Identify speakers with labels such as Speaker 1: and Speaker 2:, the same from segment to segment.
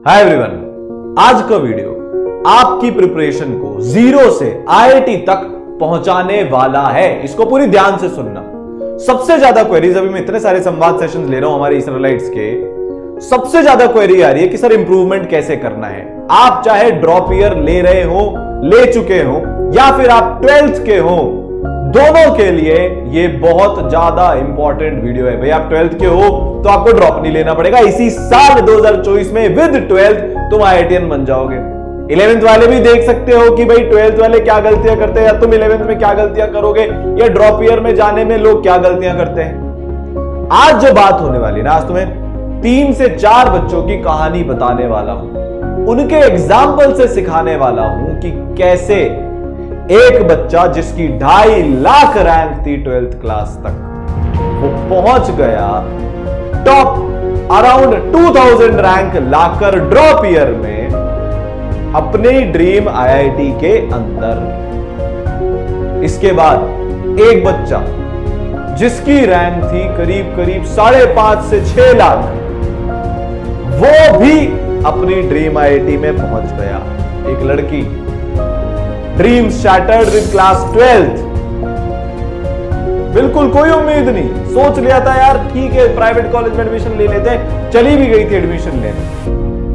Speaker 1: Hi everyone, आज का video आपकी प्रिपरेशन को जीरो से आईआईटी तक पहुंचाने वाला है। इसको पूरी ध्यान से सुनना। सबसे ज्यादा क्वेरीज, अभी मैं इतने सारे संवाद सेशंस ले रहा हूं हमारे इसराइलाइट्स के, सबसे ज्यादा क्वेरी आ रही है कि सर इंप्रूवमेंट कैसे करना है। आप चाहे ड्रॉप ईयर ले रहे हो, ले चुके हो, या फिर आप 12th के हो, दोनों के लिए ये बहुत ज्यादा इंपॉर्टेंट वीडियो है। भाई आप 12th के हो तो आपको ड्रॉप नहीं लेना पड़ेगा। इसी साल 2024 में विद 12th तुम आईआईटीएन बन जाओगे। 11th वाले भी देख सकते हो कि भाई 12th वाले क्या गलतियां करते हैं, या तुम 11th में क्या गलतियां करोगे, या ड्रॉप ईयर में जाने में लोग क्या गलतियां करते हैं। आज जो बात होने वाली ना, आज तुम्हें 3 से 4 बच्चों की कहानी बताने वाला हूं, उनके एग्जाम्पल से सिखाने वाला हूं कि कैसे एक बच्चा जिसकी 2.5 लाख रैंक थी 12th क्लास तक, वो पहुंच गया टॉप अराउंड 2000 रैंक लाकर ड्रॉप ईयर में अपने ड्रीम आईआईटी के अंदर। इसके बाद एक बच्चा जिसकी रैंक थी करीब 5.5 से 6 लाख, वो भी अपनी ड्रीम आईआईटी में पहुंच गया। एक लड़की, dream shattered in class 12th, बिल्कुल कोई उम्मीद नहीं, सोच लिया था यार ठीक है प्राइवेट कॉलेज में एडमिशन ले लेते हैं, चली भी गई थी एडमिशन लेने,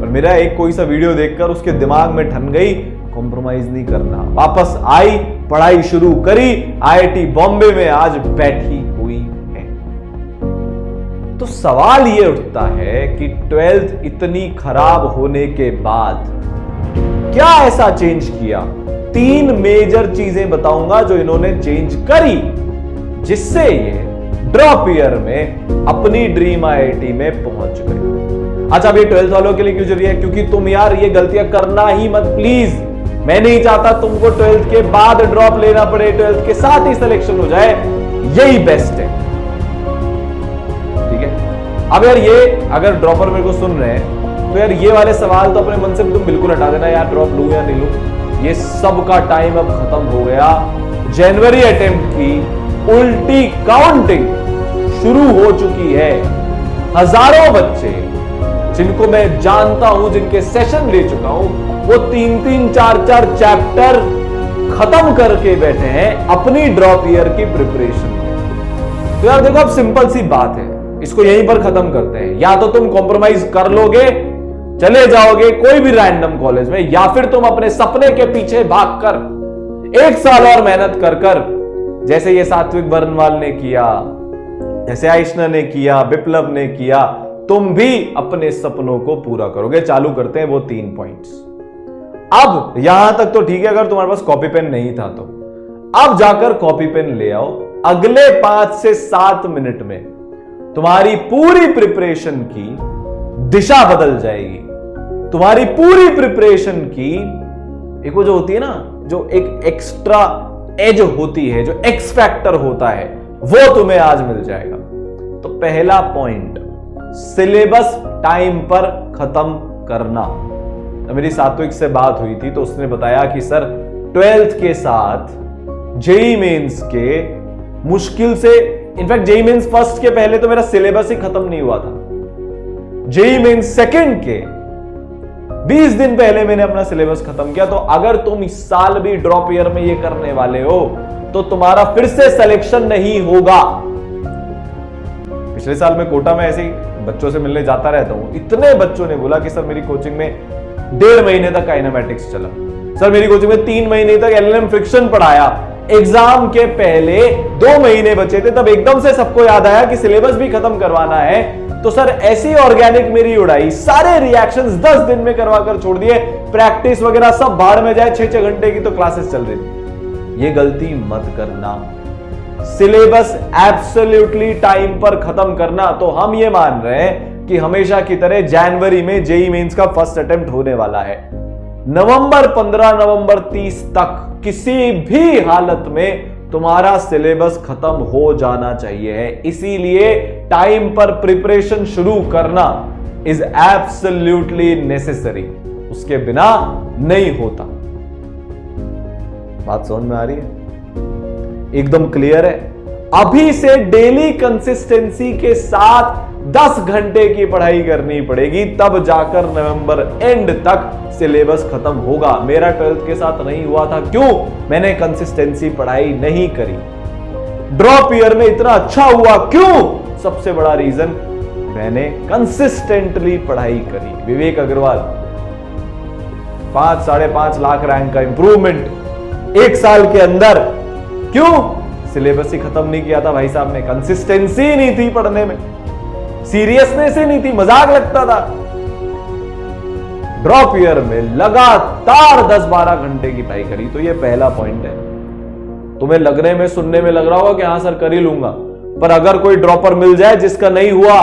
Speaker 1: पर मेरा एक कोई सा वीडियो देखकर उसके दिमाग में ठन गई कॉम्प्रोमाइज नहीं करना। वापस आई, पढ़ाई शुरू करी, आईआईटी बॉम्बे में आज बैठी हुई है। तो सवाल यह उठता है कि 12th इतनी खराब होने के बाद क्या ऐसा चेंज किया। 3 मेजर चीजें बताऊंगा जो इन्होंने चेंज करी, जिससे ये ड्रॉप ईयर में अपनी ड्रीम आईआईटी में पहुंच गए। अच्छा, अब ये 12th वालों के लिए क्यों जरूरी है? क्योंकि तुम यार ये गलतियां करना ही मत प्लीज। मैं नहीं चाहता तुमको 12th के बाद ड्रॉप लेना पड़े, 12th के साथ ही सिलेक्शन हो जाए, यही बेस्ट है। ठीक है, अब यार ये अगर ड्रॉपर मेरे को सुन रहे हैं तो यार ये वाले सवाल तो अपने मन से तुम बिल्कुल हटा देना, यार ड्रॉप लूं या नहीं लूं। ये सब का टाइम अब खत्म हो गया। जनवरी अटेम्प्ट की उल्टी काउंटिंग शुरू हो चुकी है। हजारों बच्चे जिनको मैं जानता हूं, जिनके सेशन ले चुका हूं, वो 3-3, 4-4 चैप्टर खत्म करके बैठे हैं अपनी ड्रॉप ईयर की प्रिपरेशन में। तो यार देखो, अब सिंपल सी बात है, इसको यहीं पर खत्म करते हैं। या तो तुम कॉम्प्रोमाइज कर लोगे, चले जाओगे कोई भी रैंडम कॉलेज में, या फिर तुम अपने सपने के पीछे भागकर 1 साल और मेहनत कर जैसे ये सात्विक बरनवाल ने किया, जैसे आइशना ने किया, विप्लव ने किया, तुम भी अपने सपनों को पूरा करोगे। चालू करते हैं वो 3 पॉइंट्स। अब यहां तक तो ठीक है, अगर तुम्हारे पास कॉपी पेन नहीं था तो अब जाकर कॉपी पेन ले आओ। अगले 5 से 7 मिनट में तुम्हारी पूरी प्रिपरेशन की दिशा बदल जाएगी। तुम्हारी पूरी प्रिपरेशन की एक वो जो होती है ना, जो एक एक्स्ट्रा एज होती है, जो एक्स फैक्टर होता है, वो तुम्हें आज मिल जाएगा। तो पहला पॉइंट, सिलेबस टाइम पर खत्म करना। मेरी सात्विक से बात हुई थी तो उसने बताया कि सर 12th के साथ जेईई मेंस के मुश्किल से, इनफैक्ट जेईई मेंस फर्स्ट के पहले तो मेरा सिलेबस ही खत्म नहीं हुआ था। जेईई मेंस सेकंड के 20 दिन पहले मैंने अपना सिलेबस खत्म किया। तो अगर तुम इस साल भी ड्रॉप ईयर में ये करने वाले हो तो तुम्हारा फिर से सिलेक्शन नहीं होगा। पिछले साल मैं कोटा में ऐसे ही बच्चों से मिलने जाता रहता हूं, इतने बच्चों ने बोला कि सर मेरी कोचिंग में 1.5 महीने तक काइनेमैटिक्स चला, सर मेरी कोचिंग में 3 महीने तक एलएलएम फ्रिक्शन पढ़ाया, एग्जाम के पहले 2 महीने बचे थे, तब एकदम से सबको याद आया कि सिलेबस भी खत्म करवाना है, तो सर ऐसी ऑर्गेनिक मेरी उड़ाई, सारे रिएक्शंस 10 दिन में करवा कर छोड़ दिए, प्रैक्टिस वगैरह सब भाड़ में जाए, 6-6 घंटे की तो क्लासेस चल रही थी। ये गलती मत करना। सिलेबस एब्सोल्युटली टाइम पर खत्म करना। तो हम ये मान रहे हैं कि हमेशा की तरह जनवरी में जेईई मेंस का फर्स्ट अटेम्प्ट होने वाला है। नवंबर 15, नवंबर 30 तक किसी भी हालत में तुम्हारा सिलेबस खत्म हो जाना चाहिए है। इसीलिए टाइम पर प्रिपरेशन शुरू करना इज एब्सोल्युटली नेसेसरी, उसके बिना नहीं होता। बात समझ में आ रही है? एकदम क्लियर है। अभी से डेली कंसिस्टेंसी के साथ 10 घंटे की पढ़ाई करनी पड़ेगी, तब जाकर नवंबर एंड तक सिलेबस खत्म होगा। मेरा 12th के साथ नहीं हुआ था, क्यों? मैंने कंसिस्टेंसी पढ़ाई नहीं करी। ड्रॉप ईयर में इतना अच्छा हुआ, क्यों? सबसे बड़ा रीजन, मैंने कंसिस्टेंटली पढ़ाई करी। विवेक अग्रवाल 5 साढ़े 5 लाख रैंक का इंप्रूवमेंट 1 साल के अंदर, क्यों? सिलेबस ही खत्म नहीं किया था भाई साहब ने, कंसिस्टेंसी नहीं थी पढ़ने में, सीरियसनेस ही नहीं थी, मजाक लगता था। ड्रॉप ईयर में लगातार 10-12 घंटे की पढ़ाई करी। तो ये पहला पॉइंट है। तुम्हें लगने में, सुनने में लग रहा होगा कि हाँ सर कर ही लूंगा, पर अगर कोई ड्रॉपर मिल जाए जिसका नहीं हुआ,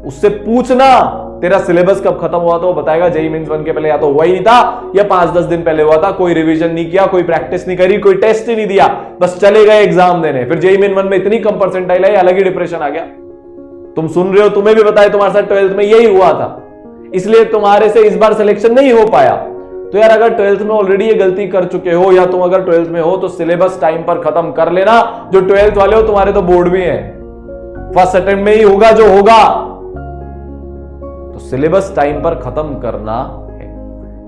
Speaker 1: उससे पूछना तेरा सिलेबस कब खत्म हुआ, तो वो बताएगा जेईई मेंस 1 के पहले या तो हुआ ही नहीं था या 5-10 दिन पहले हुआ था, कोई रिवीजन नहीं किया, कोई प्रैक्टिस नहीं करी, कोई टेस्ट ही नहीं दिया, बस चले गए एग्जाम देने। फिर जेईई मेंस 1 में इतनी कम परसेंटाइल आई, अलग ही डिप्रेशन आ गया। तुम सुन रहे हो, तुम्हें भी बताया तुम्हारे साथ 12th में यही हुआ था, इसलिए तुम्हारे से इस बार सिलेक्शन नहीं हो पाया। तो यार अगर 12th में ऑलरेडी ये गलती कर चुके हो, या तुम अगर 12th में हो, तो सिलेबस टाइम पर खत्म कर लेना। जो 12th वाले हो, तुम्हारे तो बोर्ड भी हैं, फर्स्ट अटेम्प्ट में ही होगा जो होगा, तो सिलेबस टाइम पर खत्म करना है।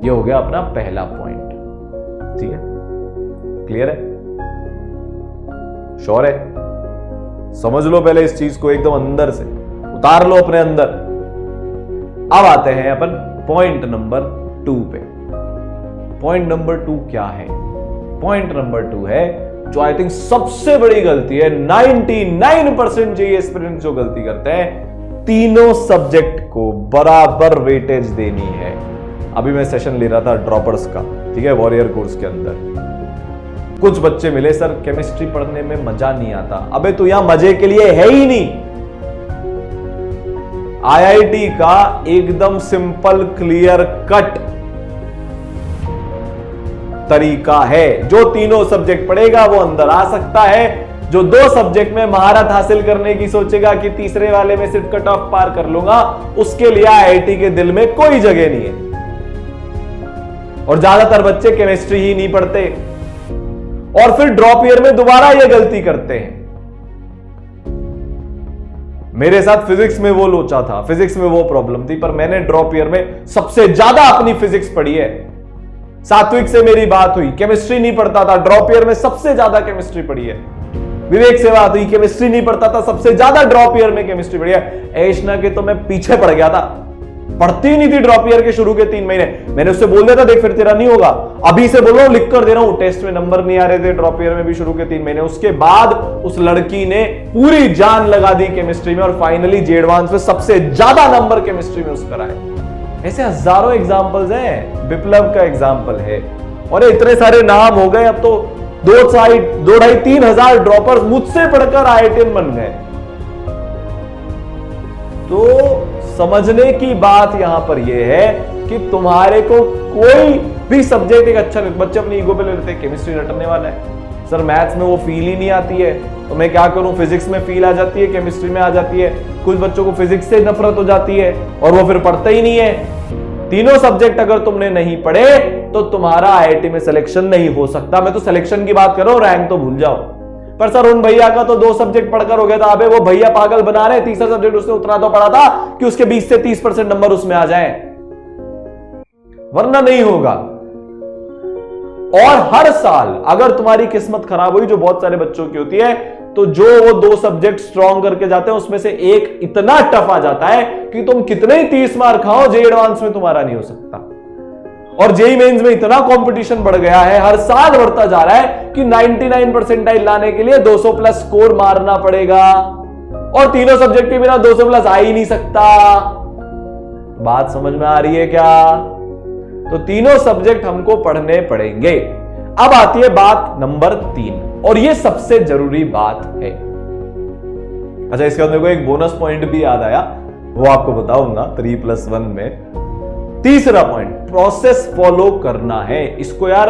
Speaker 1: ये हो गया अपना पहला पॉइंट। ठीक है, क्लियर है, श्योर है? समझ लो पहले इस चीज को, एकदम अंदर से उतार लो अपने अंदर। अब आते हैं अपन पॉइंट नंबर 2 पे। पॉइंट नंबर 2 क्या है? पॉइंट नंबर 2 है, जो आई थिंक सबसे बड़ी गलती है, 99% जेईई एस्पिरेंट्स जो गलती करते हैं, तीनों सब्जेक्ट को बराबर वेटेज देनी है। अभी मैं सेशन ले रहा था ड्रॉपर्स का, ठीक है, वॉरियर कोर्स के अंदर। कुछ बच्चे मिले, सर केमिस्ट्री पढ़ने में मजा नहीं आता। अबे तू यहां मजे के लिए है ही नहीं। आईआईटी का एकदम सिंपल क्लियर कट तरीका है, जो तीनों सब्जेक्ट पढ़ेगा वो अंदर आ सकता है। जो 2 सब्जेक्ट में महारत हासिल करने की सोचेगा कि तीसरे वाले में सिर्फ कट ऑफ पार कर लूंगा, उसके लिए आईआईटी के दिल में कोई जगह नहीं है। और ज्यादातर बच्चे केमिस्ट्री ही नहीं पढ़ते और फिर ड्रॉप ईयर में दोबारा ये गलती करते हैं। मेरे साथ फिजिक्स में वो लोचा था, फिजिक्स में वो प्रॉब्लम थी, पर मैंने ड्रॉप ईयर में सबसे ज्यादा अपनी फिजिक्स पढ़ी है। सात्विक से मेरी बात हुई, केमिस्ट्री नहीं पढ़ता था, ड्रॉप ईयर में सबसे ज्यादा केमिस्ट्री पढ़ी है। विवेक से बात हुई, केमिस्ट्री नहीं पढ़ता था, सबसे ज्यादा ड्रॉप ईयर में केमिस्ट्री पढ़ी है। ऐशना के तो मैं पीछे पड़ गया था, पढ़ती नहीं थी ड्रॉप ईयर के शुरू के 3 महीने। मैंने उससे बोल दिया था, देख फिर तेरा नहीं होगा, अभी से बोल रहा हूं, लिख कर दे रहा हूं, टेस्ट में नंबर नहीं आ रहे थे ड्रॉप ईयर में भी शुरू के 3 महीने। उसके बाद उस लड़की ने पूरी जान लगा दी केमिस्ट्री में और फाइनली जे एडवांस में सबसे ज्यादा नंबर केमिस्ट्री में उसका आए। ऐसे हजारों एग्जाम्पल्स हैं, विप्लव का एग्जाम्पल है, और इतने सारे नाम हो गए। अब तो 2-2.5-3 हजार ड्रॉपर्स मुझसे पढ़कर आईआईटीएन बन गए। तो समझने की बात यहां पर यह है कि तुम्हारे को कोई भी सब्जेक्ट एक अच्छा, बच्चे अपनी ईगो पे ले लेते हैं, केमिस्ट्री रटने वाला है सर, मैथ्स में वो फील ही नहीं आती है तो मैं क्या करूं, फिजिक्स में फील आ जाती है, केमिस्ट्री में आ जाती है। कुछ बच्चों को फिजिक्स से नफरत हो जाती है और वो फिर पढ़ते ही नहीं है। तीनों सब्जेक्ट अगर तुमने नहीं पढ़े तो तुम्हारा आईआईटी में सिलेक्शन नहीं हो सकता। मैं तो सिलेक्शन की बात कर रहा हूं, रैंक तो भूल जाओ। पर सर उन भैया का तो 2 सब्जेक्ट पढ़कर हो गया था। अबे वो भैया पागल बना रहे, तीसरा सब्जेक्ट उसने उतना तो पढ़ा था कि उसके 20 से 30% नंबर उसमें आ जाए, वरना नहीं होगा। और हर साल अगर तुम्हारी किस्मत खराब हुई, जो बहुत सारे बच्चों की होती है, तो जो वो 2 सब्जेक्ट स्ट्रॉन्ग करके जाते हैं उसमें से एक इतना टफ आ जाता है कि तुम कितने ही 30 मार्क खाओ, जेईई एडवांस में तुम्हारा नहीं हो सकता। और जेईई मेंस में इतना कंपटीशन बढ़ गया है, हर साल बढ़ता जा रहा है कि 99 परसेंटाइल लाने के लिए 200 प्लस स्कोर मारना पड़ेगा, और तीनों सब्जेक्ट के बिना 200 प्लस आ ही नहीं सकता। बात समझ में आ रही है क्या? तो तीनों सब्जेक्ट हमको पढ़ने पड़ेंगे। अब आती है बात नंबर 3, और यह सबसे जरूरी बात है। अच्छा, इसके बाद मेरे को एक बोनस पॉइंट भी याद आया, वो आपको बताऊंगा 3+1 में। तीसरा पॉइंट, प्रोसेस फॉलो करना है। इसको यार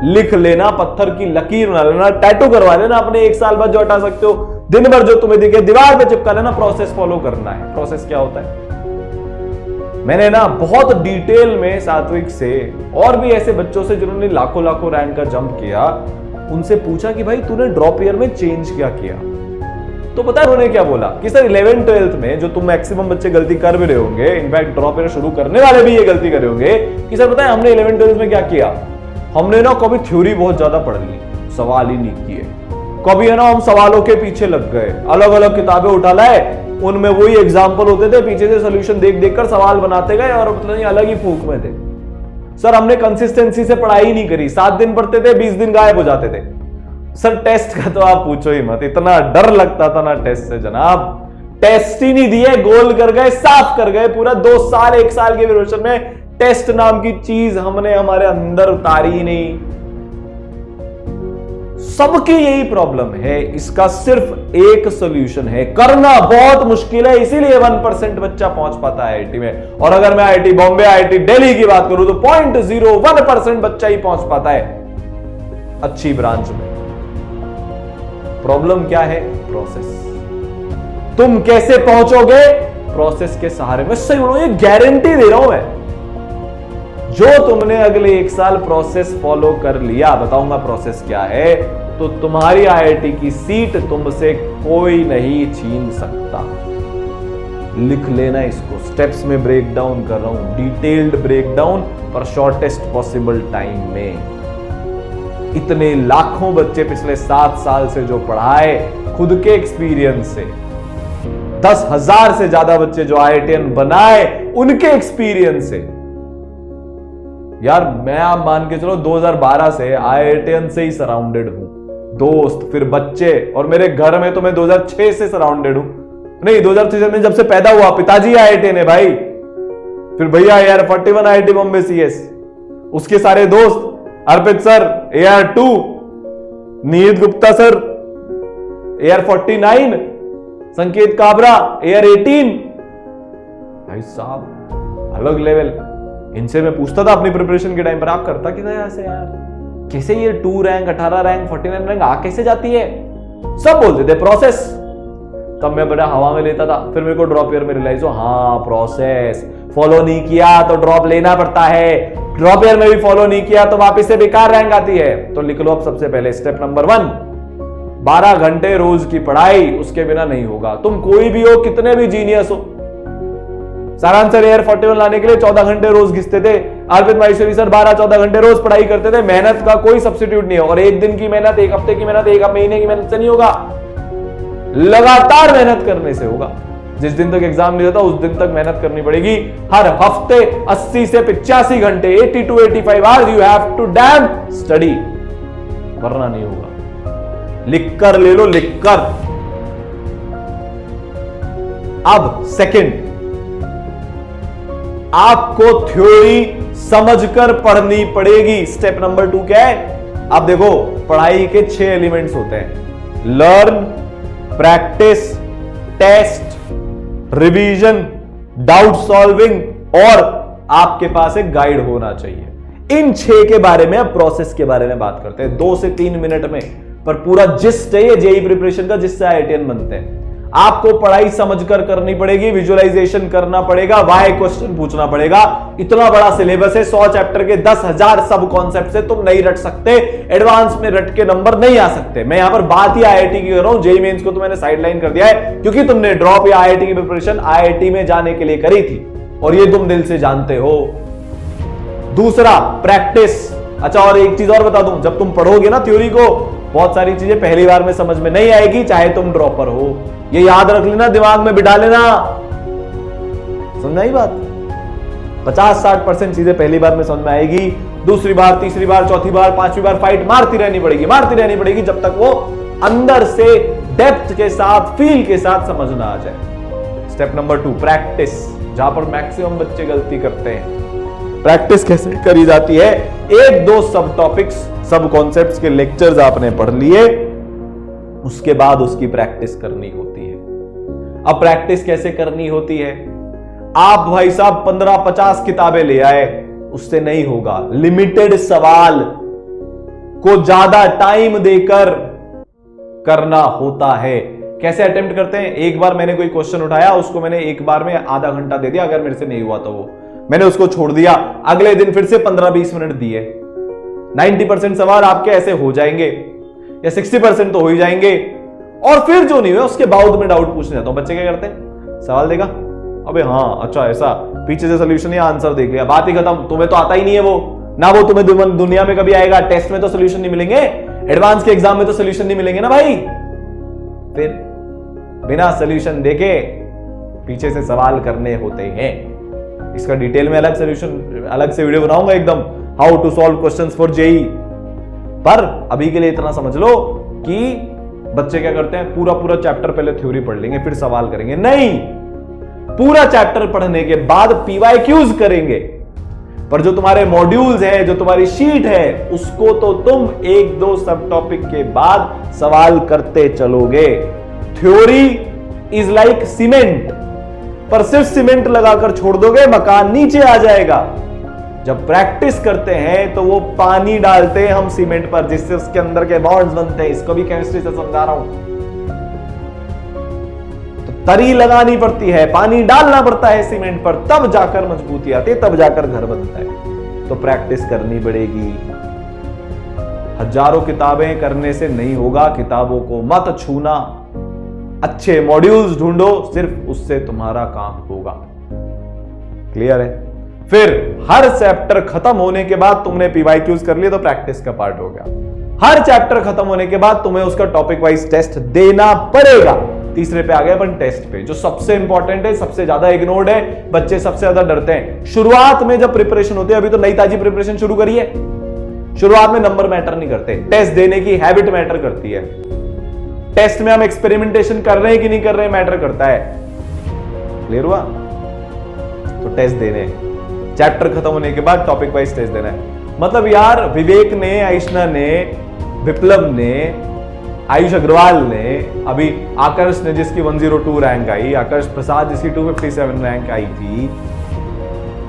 Speaker 1: लिख लेना, पत्थर की लकीर बना लेना, टैटू करवा लेना अपने, 1 साल बाद जो हटा सकते हो, दिन भर जो तुम्हें दिखे दीवार पे चिपका लेना। प्रोसेस फॉलो करना है। प्रोसेस क्या होता है? मैंने ना बहुत डिटेल में सात्विक से और भी ऐसे बच्चों से जिन्होंने लाखों रैंक का जंप किया, उनसे पूछा कि भाई तूने ड्रॉप ईयर में चेंज क्या किया। तो पता है उन्होंने क्या बोला कि सर 11th 12th में जो तुम मैक्सिमम बच्चे गलती कर भी रहे होंगे, इनफैक्ट ड्रॉप ईयर शुरू करने वाले भी ये गलती कर रहे होंगे कि सर पता है हमने 11th 12th में क्या किया, हमने ना कभी थ्योरी बहुत ज्यादा पढ़ ली, सवाल ही नहीं किए। कभी है ना हम सवालों के पीछे लग गए, अलग अलग किताबें उठा लाए, उनमें वही एग्जाम्पल होते थे, पीछे से सोल्यूशन देख देख कर सवाल बनाते गए और मतलब नहीं अलग ही फूक में थे। सर हमने कंसिस्टेंसी से पढ़ाई नहीं करी, 7 दिन पढ़ते थे 20 दिन गायब हो जाते थे। सर टेस्ट का तो आप पूछो ही मत, इतना डर लगता था ना टेस्ट से जनाब, टेस्ट ही नहीं दिए, गोल कर गए, साफ कर गए। पूरा 2 साल 1 साल के प्रिपरेशन में टेस्ट नाम की चीज हमने हमारे अंदर उतारी ही नहीं। सबकी यही प्रॉब्लम है, इसका सिर्फ एक सॉल्यूशन है, करना बहुत मुश्किल है, इसीलिए 1% बच्चा पहुंच पाता है आईआईटी में। और अगर मैं आईआईटी बॉम्बे, आईआईटी दिल्ली की बात करूं तो 0.01% बच्चा ही पहुंच पाता है अच्छी ब्रांच में। प्रॉब्लम क्या है? प्रोसेस। तुम कैसे पहुंचोगे? प्रोसेस के सहारे। मैं सही बोलूं, ये गारंटी दे रहा हूं मैं, जो तुमने अगले 1 साल प्रोसेस फॉलो कर लिया, बताऊंगा प्रोसेस क्या है, तो तुम्हारी आईआईटी की सीट तुमसे कोई नहीं छीन सकता। लिख लेना इसको, स्टेप्स में ब्रेक डाउन कर रहा हूं, डिटेल्ड ब्रेक डाउन पर शॉर्टेस्ट पॉसिबल टाइम में। इतने लाखों बच्चे पिछले 7 साल से जो पढ़ाए, खुद के एक्सपीरियंस से 10,000 से ज्यादा बच्चे जो आईआईटीएन बनाए, उनके एक्सपीरियंस से। यार मैं आप मान के चलो 2012 से आईआईटीएन से ही सराउंडेड हूं, दोस्त फिर बच्चे, और मेरे घर में तो मैं 2006 से सराउंडेड हूं। नहीं 2006 में जब से पैदा हुआ, पिताजी आईआईटीएन है भाई, फिर भैया यार 41 आईआईटी बॉम्बे सीएस, उसके सारे दोस्त, Arpit sir AR2, Neeraj Gupta sir AR49, Sanket Kabra AR18। भाई साहब अलग लेवल। इनसे मैं पूछता था अपनी प्रिपरेशन के टाइम पर, आप करता कितना ऐसे यार, कैसे ये 2 रैंक 18 रैंक 49 रैंक आ कैसे जाती है? सब बोलते थे प्रोसेस। तब मैं बड़ा हवा में लेता था, फिर मेरे को ड्रॉप ईयर में रियलाइज हो, हाँ प्रोसेस फॉलो नहीं किया तो ड्रॉप लेना पड़ता है, ड्रॉप ईयर में भी फॉलो नहीं किया तो वापस से बेकार रैंक आती है। तो लिख लो अब सबसे पहले स्टेप नंबर 1, 12 घंटे रोज की पढ़ाई, उसके बिना नहीं होगा। तुम कोई भी हो, कितने भी जीनियस हो, सारांश सर AR41 लाने के लिए 14 घंटे रोज घिसते थे, अर्पित माहेश्वरी सर 12-14 घंटे रोज पढ़ाई करते थे। मेहनत का कोई सब्स्टिट्यूट नहीं है, और 1 दिन की मेहनत, 1 हफ्ते की मेहनत, 1 महीने की मेहनत से नहीं होगा, लगातार मेहनत करने से होगा। जिस दिन तक एग्जाम नहीं होता उस दिन तक मेहनत करनी पड़ेगी। हर हफ्ते 80 से 85 घंटे, 80 to 85 hours you have to damn study, वरना नहीं होगा। लिख कर ले लो, लिख कर। अब सेकंड, आपको थ्योरी समझकर पढ़नी पड़ेगी। स्टेप नंबर 2 क्या है? आप देखो पढ़ाई के 6 एलिमेंट्स होते हैं, learn, practice, test, revision, doubt solving, और आपके पास एक गाइड होना चाहिए। इन 6 के बारे में, अब प्रोसेस के बारे में बात करते हैं 2 से 3 मिनट में, पर पूरा जिस्ट है ये जेईई प्रिपरेशन का, जिससे आईआईटीएन बनते हैं। आपको पढ़ाई समझकर करनी पड़ेगी, विजुअलाइजेशन करना पड़ेगा, वाई क्वेश्चन पूछना पड़ेगा। इतना बड़ा सिलेबस है, 100 चैप्टर के 10,000 सब कॉन्सेप्ट से तुम नहीं रट सकते, एडवांस में रट के नंबर नहीं आ सकते। मैं यहां पर बात ही आईआईटी की कर रहा हूं, जेईई मेंस को तो मैंने साइडलाइन कर दिया है, क्योंकि तुमने ड्रॉप या आईआईटी की प्रिपरेशन आईआईटी में जाने के लिए करी थी, और ये तुम दिल से जानते हो। दूसरा, प्रैक्टिस। अच्छा, और एक चीज और बता दूं, जब तुम पढ़ोगे ना थ्योरी को, बहुत सारी चीजें पहली बार में समझ में नहीं आएगी, चाहे तुम ड्रॉपर हो। ये याद रख लेना, दिमाग में बिठा लेना, समझ आई बात? 50-60% चीजें पहली बार में समझ में आएगी, दूसरी बार, तीसरी बार, चौथी बार, 5वीं बार फाइट मारती रहनी पड़ेगी, जब तक वो अंदर से डेप्थ के साथ, फील के साथ समझ ना आ जाए। स्टेप नंबर 2, प्रैक्टिस, जहां पर मैक्सिमम बच्चे गलती करते हैं। प्रैक्टिस कैसे करी जाती है? 1-2 सब टॉपिक्स, सब कॉन्सेप्ट्स के लेक्चर्स आपने पढ़ लिए, उसके बाद उसकी प्रैक्टिस करनी होती है। अब प्रैक्टिस कैसे करनी होती है? आप भाई साहब 15-50 किताबें ले आए, उससे नहीं होगा। लिमिटेड सवाल को ज्यादा टाइम देकर करना होता है। कैसे अटेम्प्ट करते हैं? एक बार मैंने कोई क्वेश्चन उठाया, उसको मैंने एक बार में आधा घंटा दे दिया, अगर मेरे से नहीं हुआ तो वो मैंने उसको छोड़ दिया, अगले दिन फिर से 15-20 मिनट दिए। 90% सवाल आपके ऐसे हो जाएंगे, या 60% तो हो ही जाएंगे। और फिर जो नहीं हुआ उसके बाद में डाउट पूछने जाता हूं। बच्चे क्या करते हैं, सवाल देगा, अबे हाँ अच्छा ऐसा, पीछे से सोल्यूशन या आंसर देख लिया, बात ही खत्म। तुम्हें तो आता ही नहीं है वो, ना वो तुम्हें दुनिया में कभी आएगा। टेस्ट में तो सोल्यूशन नहीं मिलेंगे, एडवांस के एग्जाम में तो सोल्यूशन नहीं मिलेंगे ना भाई। फिर बिना सोल्यूशन देखे पीछे से सवाल करने होते हैं। इसका डिटेल में अलग सोल्यूशन, अलग से वीडियो बनाऊंगा एकदम, how to solve questions for JEE. पर अभी के लिए इतना समझ लो कि बच्चे क्या करते हैं, पूरा पूरा चैप्टर पहले थ्योरी पढ़ लेंगे फिर सवाल करेंगे। नहीं, पूरा चैप्टर पढ़ने के बाद पीवाईक्यूज करेंगे। पर जो तुम्हारे मॉड्यूल्स है, जो तुम्हारी शीट है, उसको तो तुम एक दो सब टॉपिक के बाद सवाल करते चलोगे। थ्योरी इज लाइक सीमेंट, पर सिर्फ सीमेंट लगाकर छोड़ दोगे मकान नीचे आ जाएगा। जब प्रैक्टिस करते हैं तो वो पानी डालते हैं हम सीमेंट पर, जिससे उसके अंदर के बॉन्ड्स बनते हैं। इसको भी केमिस्ट्री से समझा रहा हूं। तो तरी लगानी पड़ती है, पानी डालना पड़ता है सीमेंट पर, तब जाकर मजबूती आती है, तब जाकर घर बनता है। तो प्रैक्टिस करनी पड़ेगी। हजारों किताबें करने से नहीं होगा, किताबों को मत छूना, अच्छे मॉड्यूल्स ढूंढो, सिर्फ उससे तुम्हारा काम होगा। क्लियर है? फिर हर चैप्टर खत्म होने के बाद तुमने पीवाईक्यूज कर लिया तो प्रैक्टिस का पार्ट हो गया। हर चैप्टर खत्म होने के बाद तुम्हें उसका टॉपिक वाइज टेस्ट देना पड़ेगा। तीसरे पे आ गए अपन टेस्ट पे, जो सबसे इंपॉर्टेंट है, सबसे ज्यादा इग्नोर्ड है, बच्चे सबसे ज्यादा डरते हैं। शुरुआत में जब प्रिपरेशन होती है, अभी तो नई ताजी प्रिपरेशन शुरू करिए, शुरुआत में नंबर मैटर नहीं करते, टेस्ट देने की हैबिट मैटर करती है। टेस्ट में हम एक्सपेरिमेंटेशन कर रहे हैं कि नहीं कर रहे हैं मैटर करता है। क्लियर हुआ? तो टेस्ट देने, चैप्टर खत्म होने के बाद टॉपिक वाइज टेस्ट देना है। मतलब यार विवेक ने, आइशना ने, विप्लव ने, आयुष अग्रवाल ने, अभी आकर्ष ने जिसकी 102 रैंक आई, आकर्ष प्रसाद जिसकी 257 रैंक आई थी,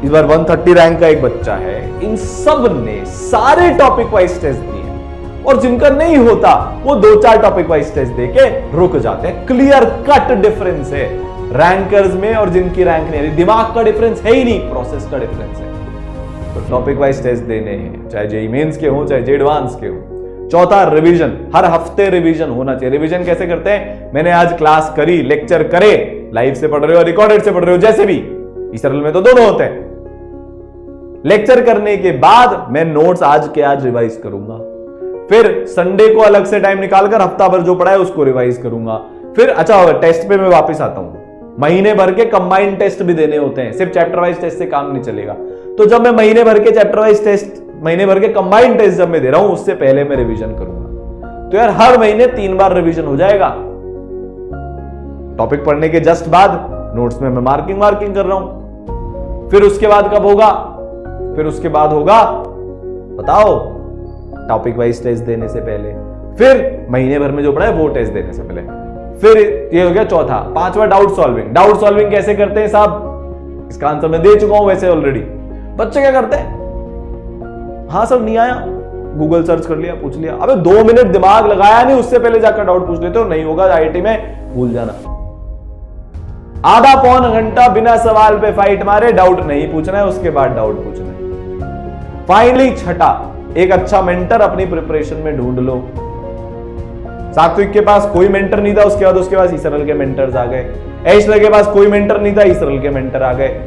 Speaker 1: इस बार 130 रैंक का एक बच्चा है। इन सब ने सारे टॉपिक वाइज टेस्ट दिए, और जिनका नहीं होता वो 2-4 टॉपिक वाइज टेस्ट देके रुक जाते हैं। क्लियर कट डिफरेंस है रैंकर्स में और जिनकी रैंक नहीं है। दिमाग का डिफरेंस है ही नहीं, प्रोसेस का डिफरेंस है। तो टॉपिक वाइज टेस्ट देने हैं, चाहे जेईई मेंस के हो चाहे जेईई एडवांस के हो। चौथा, रिवीजन। हर हफ्ते रिवीजन होना चाहिए। रिवीजन कैसे करते हैं? मैंने आज क्लास करी, लेक्चर करे, लाइव से पढ़ रहे हो, रिकॉर्डेड से पढ़ रहे हो, जैसे भी, इस सरल में तो दोनों होते हैं। लेक्चर करने के बाद मैं नोट्स आज के आज रिवाइज करूंगा, फिर संडे को अलग से टाइम निकालकर हफ्ता भर जो पढ़ा है उसको रिवाइज करूंगा। फिर अच्छा टेस्ट पे मैं वापस आता हूं। महीने भर के कंबाइंड टेस्ट भी देने होते हैं, सिर्फ चैप्टर वाइज टेस्ट से काम नहीं चलेगा। तो जब मैं महीने भर के चैप्टर वाइज टेस्ट, महीने भर के कंबाइंड टेस्ट जब मैं दे रहा हूं, उससे पहले मैं रिवीजन करूंगा। तो यार हर महीने 3 बार रिवीजन हो जाएगा। टॉपिक पढ़ने के जस्ट बाद नोट्स में मैं मार्किंग कर रहा हूं। फिर उसके बाद कब होगा? फिर उसके बाद होगा, बताओ, टॉपिक वाइज टेस्ट देने से पहले, फिर महीने भर में जो पढ़ा है वो टेस्ट देने से पहले। फिर ये हो गया चौथा। पांचवा, डाउट सॉल्विंग। डाउट सॉल्विंग कैसे करते हैं साहब? इसका आंसर मैं दे चुका हूं वैसे ऑलरेडी। बच्चे क्या करते हैं? हाँ सर नहीं आया, गूगल सर्च कर लिया, पूछ लिया। अबे 2 मिनट दिमाग लगाया नहीं, उससे पहले जाकर डाउट पूछ लेते हो। नहीं होगा आईआईटी में, भूल जाना। आधा पौन घंटा बिना सवाल पे फाइट मारे, डाउट नहीं पूछना है, उसके बाद डाउट पूछना है। फाइनली छठा, एक अच्छा मेंटर अपनी प्रिपरेशन में ढूंढ लो। सात्विक के पास कोई मेंटर नहीं था, उसके पास ईसरल के मेंटर्स आ गए। ऐश्वर्य के पास कोई मेंटर नहीं था, ईसरल के मेंटर आ गए।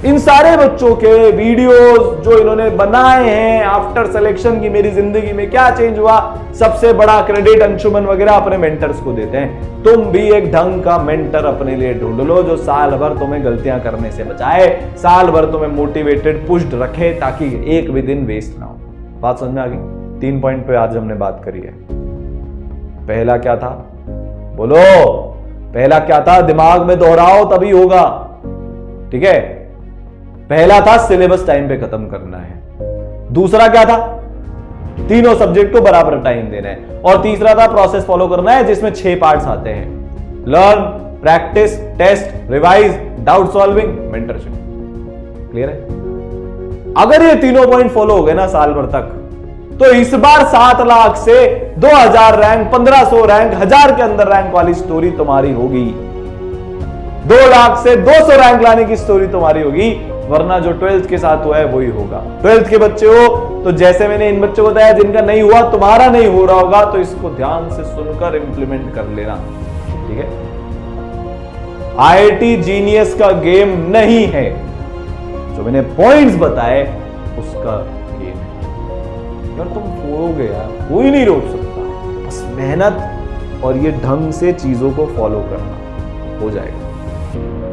Speaker 1: इन सारे बच्चों के वीडियोस जो इन्होंने बनाए हैं आफ्टर सिलेक्शन की मेरी जिंदगी में क्या चेंज हुआ, सबसे बड़ा क्रेडिट अंशुमन वगैरह अपने मेंटर्स को देते हैं। तुम भी एक ढंग का मेंटर अपने लिए ढूंढ लो, जो साल भर तुम्हें गलतियां करने से बचाए, साल भर तुम्हें मोटिवेटेड, पुश्ड रखे, ताकि एक भी दिन वेस्ट ना हो। बात समझ में आ गई? 3 पॉइंट पे आज हमने बात करी है। पहला क्या था? बोलो, पहला क्या था? दिमाग में दोहराओ तभी होगा, ठीक है? पहला था सिलेबस टाइम पे खत्म करना है। दूसरा क्या था? तीनों सब्जेक्ट को बराबर टाइम देना है। और तीसरा था प्रोसेस फॉलो करना है, जिसमें 6 पार्ट्स आते हैं: learn, practice, test, revise, doubt solving, mentorship. Clear है? अगर ये तीनों पॉइंट फॉलो हो गए ना साल भर तक, तो इस बार 7 लाख से 2000 रैंक, 1500 रैंक, 1000 के अंदर रैंक वाली स्टोरी तुम्हारी होगी। 2 लाख से 200 रैंक लाने की स्टोरी तुम्हारी होगी। वरना जो 12th के साथ हुआ है वही होगा। 12th के बच्चे हो तो जैसे मैंने इन बच्चों को बताया, जिनका नहीं हुआ, तुम्हारा नहीं हो रहा होगा, तो इसको ध्यान से सुनकर इंप्लीमेंट कर लेना, ठीक है। IIT जीनियस का गेम नहीं है, जो मैंने पॉइंट्स बताए उसका गेम है। यार तुम होगे यार, कोई नहीं रोक सकता, बस मेहनत और ये ढंग से चीजों को फॉलो करना, हो जाएगा।